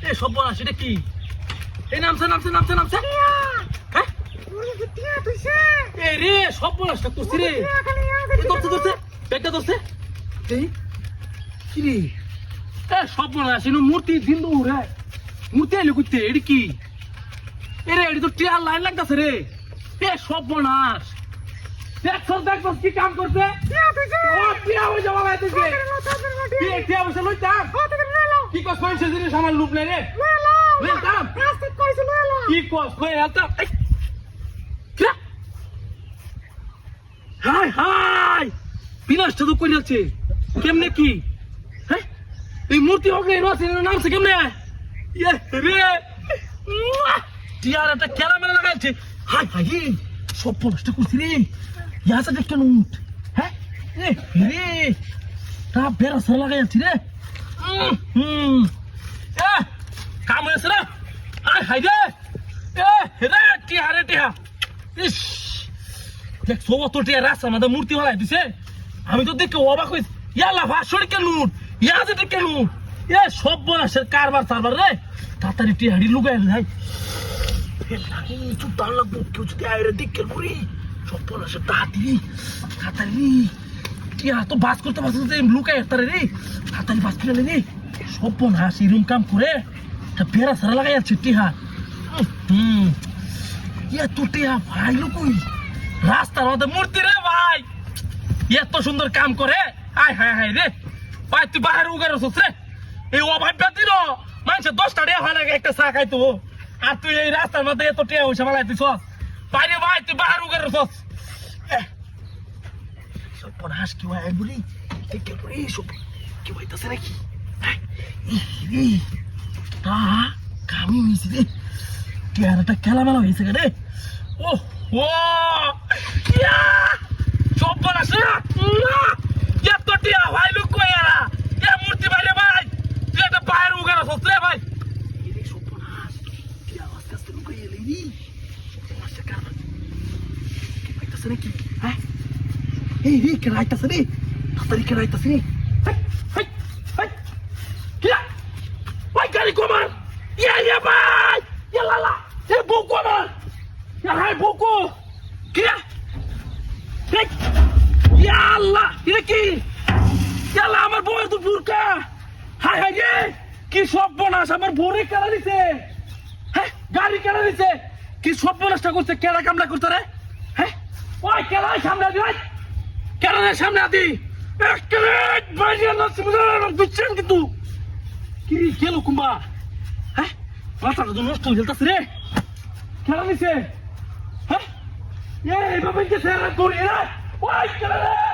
এ সব বলা সেটা কি এই নামছে নামছে নামছে নামছে হ্যাঁ এ রে সব বলাটা করছি রে ধরছে ধরছে ব্যাগটা ধরছে এই কি রে এ সব বলা সিনো মূর্তি দিন রে মূর্তি এলে করতে এটি কি এ রে এটি তো টিয়ার লাইন লাগতেছে রে এ সব বনাস দেখছ কি কাম করছে ও টিয়া হয়ে যাওয়া লাগতেছে টিয়া বসে লইতাম কি কস কইছে জিনিস আমার লুপ নাই রে লইতাম কি কস কই আলতাম হাই হাই বিনাশটা তো কই যাচ্ছে কেমনে কি হ্যাঁ এই মূর্তি হোক না নামছে কেমনে ইয়ে রে টিয়ার একটা ক্যারামেল লাগাইছে হাই হাই সব নষ্ট করছি রে ইয়াসা দেখতে নুট হ্যাঁ রে তা বেরা সর লাগাই যাচ্ছি রে কাম হয়েছে না হাই হাই রে রে টিয়া রে টিয়া ইস দেখ সব তো টিয়া রাস্তা আমাদের মূর্তি হলাই দিছে আমি তো দেখে অবাক হয়েছি ইয়াল্লা ভাষণ কে লুট ইয়াসা দেখে লুট এ সব বনাসের কারবার সারবার রে তাড়াতাড়ি টিয়া হাড়ি লুকাই ভাই চুপ দাঁড় লাগবো কেউ যদি আয়রে দেখে করি সব বনাসের তাড়াতাড়ি টিয়া তো বাস করতে পারছে লুকাই তারে রে তাড়াতাড়ি বাস করে রে সব বনাস এরকম কাম করে তা বেড়া সারা লাগাই যাচ্ছে টিয়া ইয়া তো টিয়া ভাই লুকুই রাস্তার মধ্যে মূর্তি রে ভাই এত সুন্দর কাম করে আয় হায় হায় রে ভাই তুই বাহারে উগার রে এই অভাব দিল মানুষের 10টা টিয়া হয় লাগে একটা চা খাইতো আর তুই এই রাস্তার মধ্যে এত টিয়া হয়েছে মালাই তুই সস বাইরে ভাই তুই বাহার উগার সস সব হাস কি ভাই বলি দেখে পড়ি সব কি হইতাছে নাকি কামি হয়েছে রে টিয়ারটা খেলামেলা হয়েছে রে ও ও সব বলাস এত টিয়া ভাই লোক কইরা এ মূর্তি বাইরে ভাই তুই একটা বাইরে উগার সস রে ভাই সব বলাস টিয়া আস্তে আস্তে লুকাই এলি নি সব কারণ কি হইতাছে নাকি হ্যাঁ এই রে কে রাইতাছে রে তাড়াতাড়ি কে রাইতাছে রে ভাই গাড়ি কমান ইয়া ভাই ইয়ালা এ বউ কমান ইয়া হাই বউকো কিয়া দেখ ইয়া আল্লাহ এটা কি ইয়ালা আমার বউয়ের তো বুরকা হাই হাই রে কি সব বনাস আমার বউরে কেলা দিছে হ্যাঁ গাড়ি কেলা দিছে কি সব বনাসটা করছে কেলা কামলা করতে রে হ্যাঁ ওই কেলা সামনে দি ভাই কেলা সামনে দি এক কেলা বাইরে না সুন্দর বুঝছেন কিন্তু কি গেল কুম্বা হ্যাঁ মাথাটা তো নষ্ট হয়ে যেতেছে রে খেলা নিছে হ্যাঁ এইভাবে যে সেরা করি রে ওই খেলা রে